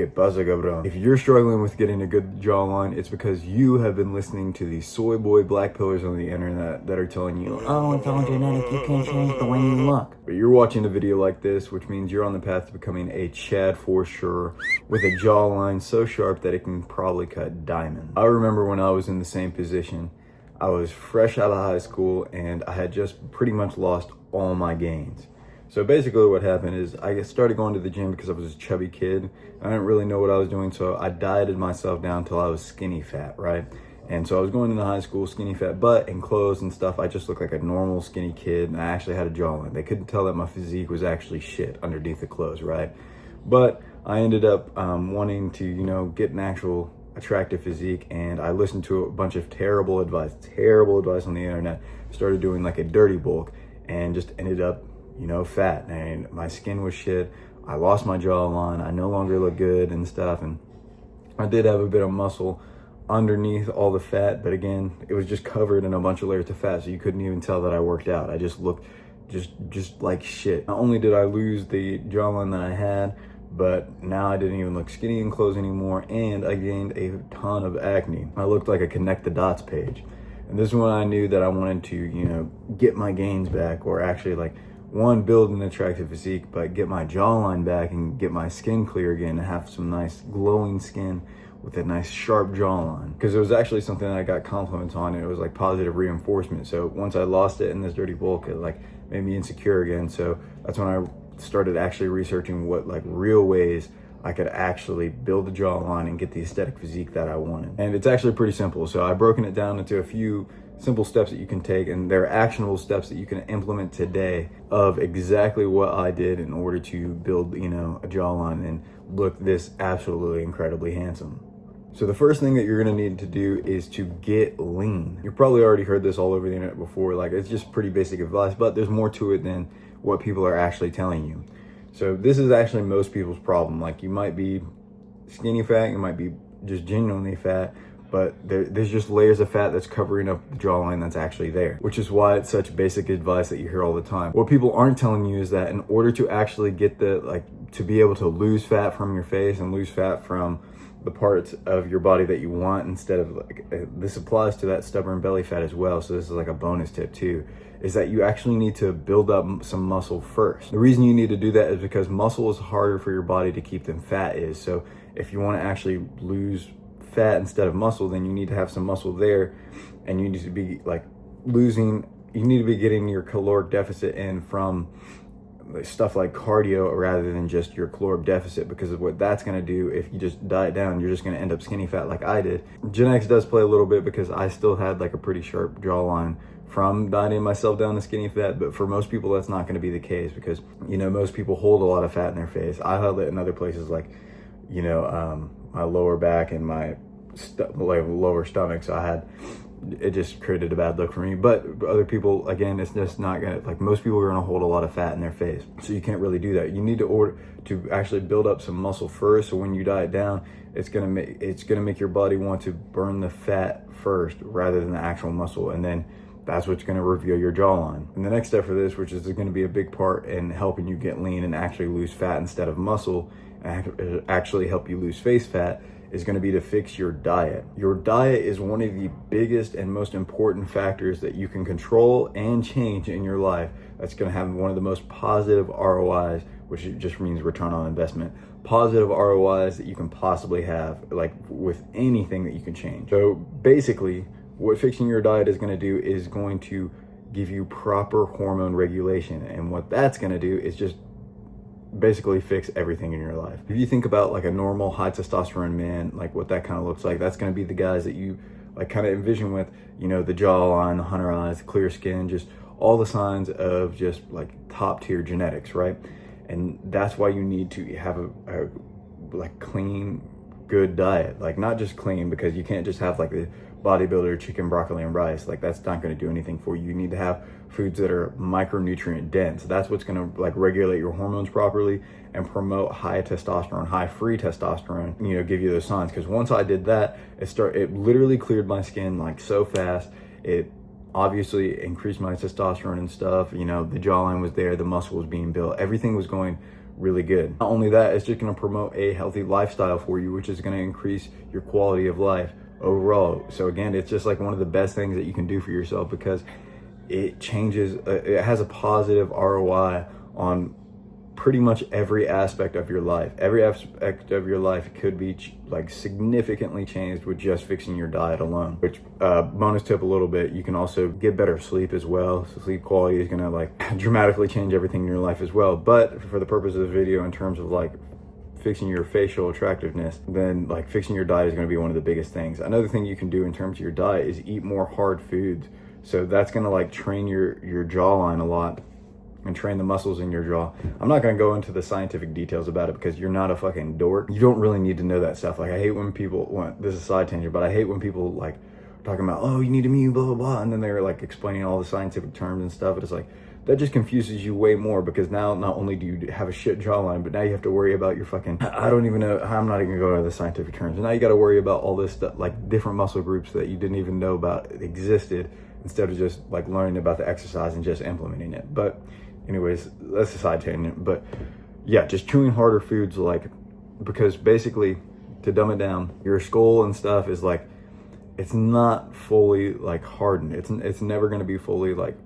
Que pasa, cabrón? If you're struggling with getting a good jawline, it's because you have been listening to these soy boy black pillars on the internet that are telling you, oh, it's all genetic, you can't change the way you look. But you're watching a video like this, which means you're on the path to becoming a Chad for sure, with a jawline so sharp that it can probably cut diamonds. I remember when I was in the same position. I was fresh out of high school and I had just pretty much lost all my gains. So basically what happened is I started going to the gym because I was a chubby kid. I didn't really know what I was doing, so I dieted myself down till I was skinny fat, right? And so I was going into high school, skinny fat, but in clothes and stuff, I just looked like a normal skinny kid, and I actually had a jawline. They couldn't tell that my physique was actually shit underneath the clothes, right? But I ended up wanting to, get an actual attractive physique, and I listened to a bunch of terrible advice on the internet. Started doing like a dirty bulk and just ended up fat, and my skin was shit. I lost my jawline. I no longer look good and stuff. And I did have a bit of muscle underneath all the fat, but again, it was just covered in a bunch of layers of fat, so you couldn't even tell that I worked out. I just looked just like shit. Not only did I lose the jawline that I had, but now I didn't even look skinny in clothes anymore, and I gained a ton of acne. I looked like a connect the dots page. And this is when I knew that I wanted to, get my gains back, or actually like, one, build an attractive physique, but get my jawline back and get my skin clear again and have some nice glowing skin with a nice sharp jawline. Because it was actually something that I got compliments on, and it was like positive reinforcement. So once I lost it in this dirty bulk, it like made me insecure again. So that's when I started actually researching what like real ways I could actually build a jawline and get the aesthetic physique that I wanted. And it's actually pretty simple. So I've broken it down into a few simple steps that you can take, and they're actionable steps that you can implement today of exactly what I did in order to build, a jawline and look this absolutely incredibly handsome. So the first thing that you're gonna need to do is to get lean. You've probably already heard this all over the internet before, like it's just pretty basic advice, but there's more to it than what people are actually telling you. So this is actually most people's problem. Like you might be skinny fat, you might be just genuinely fat, but there's just layers of fat that's covering up the jawline that's actually there, which is why it's such basic advice that you hear all the time. What people aren't telling you is that in order to actually get to be able to lose fat from your face and lose fat from the parts of your body that you want, instead of this applies to that stubborn belly fat as well. So this is like a bonus tip too, is that you actually need to build up some muscle first. The reason you need to do that is because muscle is harder for your body to keep than fat is. So if you want to actually lose fat instead of muscle, then you need to have some muscle there, and you need to be you need to be getting your caloric deficit in from stuff like cardio rather than just your caloric deficit, because of what that's going to do. If you just diet down, you're just going to end up skinny fat like I did. Genetics does play a little bit, because I still had like a pretty sharp jawline from dieting myself down to skinny fat, but for most people that's not going to be the case, because most people hold a lot of fat in their face. I held it in other places like my lower back and my lower stomach, so it just created a bad look for me. But other people, again, it's just not gonna, like most people are gonna hold a lot of fat in their face, so you can't really do that. You need to actually build up some muscle first, so when you diet down, it's gonna make your body want to burn the fat first rather than the actual muscle, and then that's what's going to reveal your jawline. And the next step for this, which is going to be a big part in helping you get lean and actually lose fat instead of muscle, and actually help you lose face fat, is going to be to fix your diet. Your diet is one of the biggest and most important factors that you can control and change in your life. That's going to have one of the most positive ROIs, which just means return on investment. Positive ROIs that you can possibly have, like with anything that you can change. So basically, what fixing your diet is going to do is going to give you proper hormone regulation. And what that's going to do is just basically fix everything in your life. If you think about like a normal high testosterone man, like what that kind of looks like, that's going to be the guys that you like kind of envision with, the jawline, the hunter eyes, the clear skin, just all the signs of just like top tier genetics, right? And that's why you need to have a like clean, good diet. Like not just clean, because you can't just have like the bodybuilder chicken, broccoli, and rice. Like that's not going to do anything for you. You need to have foods that are micronutrient dense. That's what's going to like regulate your hormones properly and promote high testosterone, high free testosterone, give you those signs. Because once I did that, it literally cleared my skin like so fast. It obviously increased my testosterone and stuff. The jawline was there, the muscle was being built, everything was going really good. Not only that, it's just going to promote a healthy lifestyle for you, which is going to increase your quality of life overall. So again, it's just like one of the best things that you can do for yourself, because it changes, it has a positive ROI on pretty much every aspect of your life. Every aspect of your life could be like significantly changed with just fixing your diet alone. Which bonus tip a little bit, you can also get better sleep as well. So sleep quality is gonna like dramatically change everything in your life as well. But for the purpose of the video, in terms of like fixing your facial attractiveness, then like fixing your diet is going to be one of the biggest things. Another thing you can do in terms of your diet is eat more hard foods. So that's going to like train your jawline a lot and train the muscles in your jaw. I'm not going to go into the scientific details about it because you're not a fucking dork. You don't really need to know that stuff. Like I hate when people, this is a side tangent, but I hate when people like talking about, oh, you need to mute, blah, blah, blah. And then they're like explaining all the scientific terms and stuff. And it's like, that just confuses you way more, because now not only do you have a shit jawline, but now you have to worry about your fucking, I don't even know, I'm not even gonna go into the scientific terms. And now you gotta worry about all this stuff, like different muscle groups that you didn't even know about existed, instead of just like learning about the exercise and just implementing it. But anyways, that's a side tangent. But yeah, just chewing harder foods, like, because basically, to dumb it down, your skull and stuff is like, it's not fully like hardened. It's never gonna be fully like,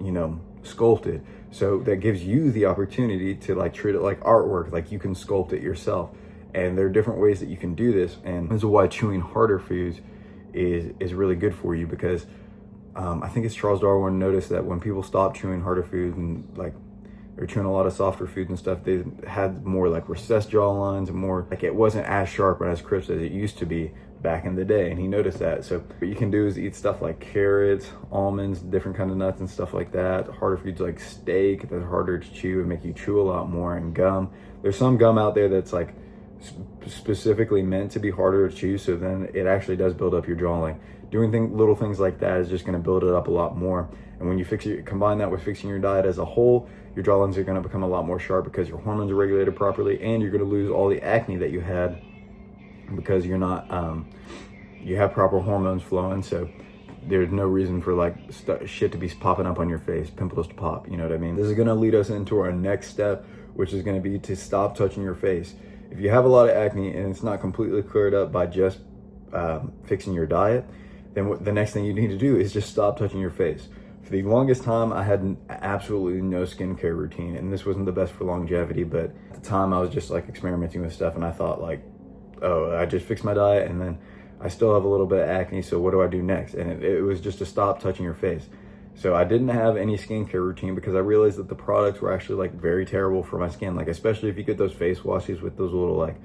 you know, sculpted. So that gives you the opportunity to like treat it like artwork, like you can sculpt it yourself. And there are different ways that you can do this, and this is why chewing harder foods is really good for you, because I think it's Charles Darwin noticed that when people stopped chewing harder foods and like they're chewing a lot of softer foods and stuff, they had more like recessed jawlines and more like it wasn't as sharp and as crisp as it used to be back in the day. And he noticed that. So what you can do is eat stuff like carrots, almonds, different kind of nuts and stuff like that. Harder foods like steak that are harder to chew and make you chew a lot more, and gum. There's some gum out there that's like specifically meant to be harder to chew, so then it actually does build up your jawline. Doing little things like that is just going to build it up a lot more. And when you combine that with fixing your diet as a whole, your jawlines are going to become a lot more sharp, because your hormones are regulated properly, and you're going to lose all the acne that you had, because you're not you have proper hormones flowing. So there's no reason for like shit to be popping up on your face, pimples to pop, you know what I mean? This is going to lead us into our next step, which is going to be to stop touching your face. If you have a lot of acne and it's not completely cleared up by just fixing your diet, then the next thing you need to do is just stop touching your face. For the longest time, I had absolutely no skincare routine, and this wasn't the best for longevity, but at the time I was just like experimenting with stuff, and I thought like, oh, I just fixed my diet and then I still have a little bit of acne, so what do I do next? And it was just to stop touching your face. So I didn't have any skincare routine, because I realized that the products were actually like very terrible for my skin. Like especially if you get those face washes with those little like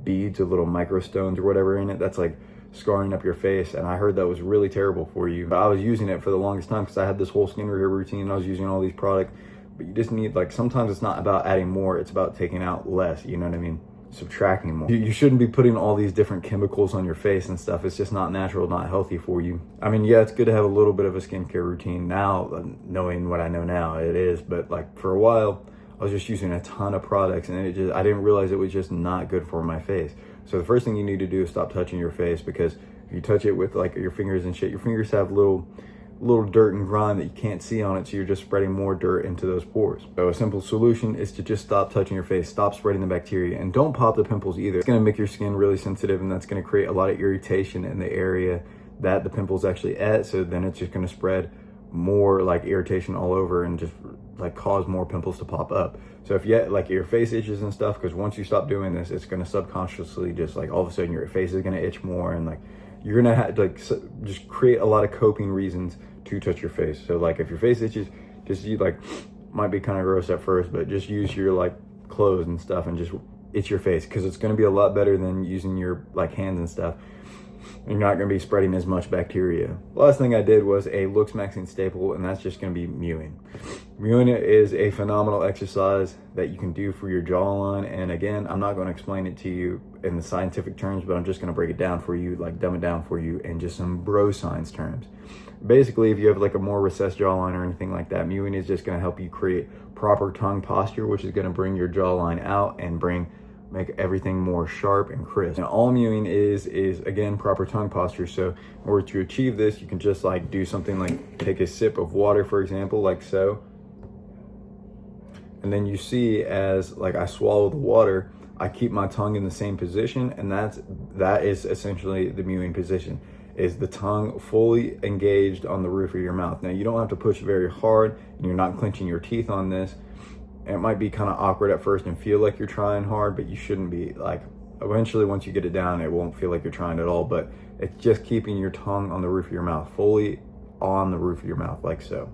beads or little microstones or whatever in it, that's like scarring up your face. And I heard that was really terrible for you. But I was using it for the longest time because I had this whole skin repair routine and I was using all these products. But you just need, like, sometimes it's not about adding more, it's about taking out less, you know what I mean? Subtracting more. You shouldn't be putting all these different chemicals on your face and stuff. It's just not natural, not healthy for you. I mean, yeah, it's good to have a little bit of a skincare routine now, knowing what I know now, it is. But like for a while, I was just using a ton of products, and I didn't realize it was just not good for my face. So the first thing you need to do is stop touching your face, because if you touch it with like your fingers and shit, your fingers have little dirt and grime that you can't see on it, so you're just spreading more dirt into those pores. So a simple solution is to just stop touching your face, stop spreading the bacteria, and don't pop the pimples either. It's gonna make your skin really sensitive, and that's gonna create a lot of irritation in the area that the pimple's actually at, so then it's just gonna spread more like irritation all over and just like cause more pimples to pop up. So if you like your face itches and stuff, because once you stop doing this, it's gonna subconsciously just like all of a sudden your face is gonna itch more, and like you're gonna have like just create a lot of coping reasons to touch your face. So like if your face itches, just you like, might be kind of gross at first, but just use your like clothes and stuff and just itch your face, because it's going to be a lot better than using your like hands and stuff. You're not going to be spreading as much bacteria. Last thing I did was a looks maxing staple, and that's just going to be mewing. Mewing is a phenomenal exercise that you can do for your jawline, and again, I'm not going to explain it to you in the scientific terms, but I'm just going to break it down for you, like dumb it down for you in just some bro science terms. Basically, if you have like a more recessed jawline or anything like that, mewing is just going to help you create proper tongue posture, which is going to bring your jawline out and make everything more sharp and crisp. And all mewing is again proper tongue posture. So in order to achieve this, you can just like do something like take a sip of water, for example, like so, And then you see as like I swallow the water, I keep my tongue in the same position, and that is essentially the mewing position, is the tongue fully engaged on the roof of your mouth. Now you don't have to push very hard, and you're not clenching your teeth on this. It might be kind of awkward at first and feel like you're trying hard, but you shouldn't be. Like eventually once you get it down, it won't feel like you're trying at all, but it's just keeping your tongue on the roof of your mouth, fully on the roof of your mouth, like so.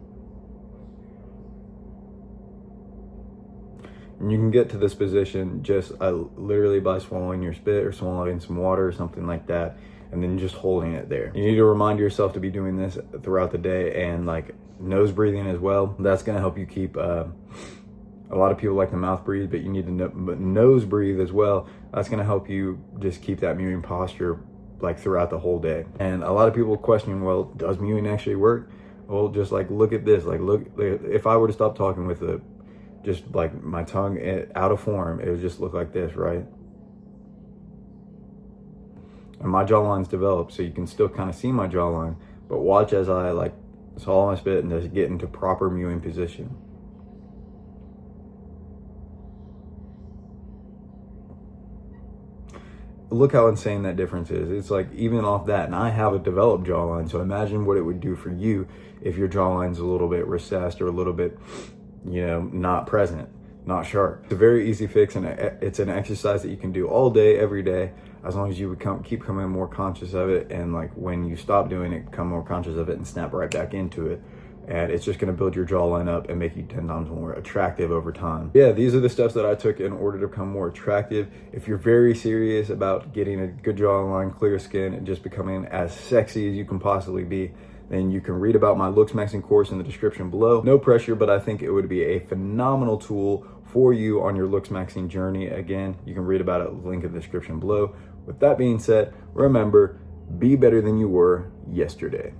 And you can get to this position just literally by swallowing your spit or swallowing some water or something like that, and then just holding it there. You need to remind yourself to be doing this throughout the day, and like nose breathing as well. That's going to help you keep, a lot of people like to mouth breathe, but you need to nose breathe as well. That's going to help you just keep that mewing posture like throughout the whole day. And a lot of people question, well, does mewing actually work? Well, just like look at this. Like look, if I were to stop talking with just like my tongue out of form, it would just look like this, right? And my jawline's developed, so you can still kind of see my jawline, but watch as I like swallow my spit and just get into proper mewing position. Look how insane that difference is. It's like even off that, and I have a developed jawline, so imagine what it would do for you if your jawline's a little bit recessed or a little bit, not present, not sharp. It's a very easy fix, and it's an exercise that you can do all day, every day, as long as you keep becoming more conscious of it, and like when you stop doing it, become more conscious of it and snap right back into it. And it's just going to build your jawline up and make you 10 times more attractive over time. Yeah, these are the steps that I took in order to become more attractive. If you're very serious about getting a good jawline, clear skin, and just becoming as sexy as you can possibly be, then you can read about my Looks Maxing course in the description below. No pressure, but I think it would be a phenomenal tool for you on your Looks Maxing journey. Again, you can read about it, link in the description below. With that being said, remember, be better than you were yesterday.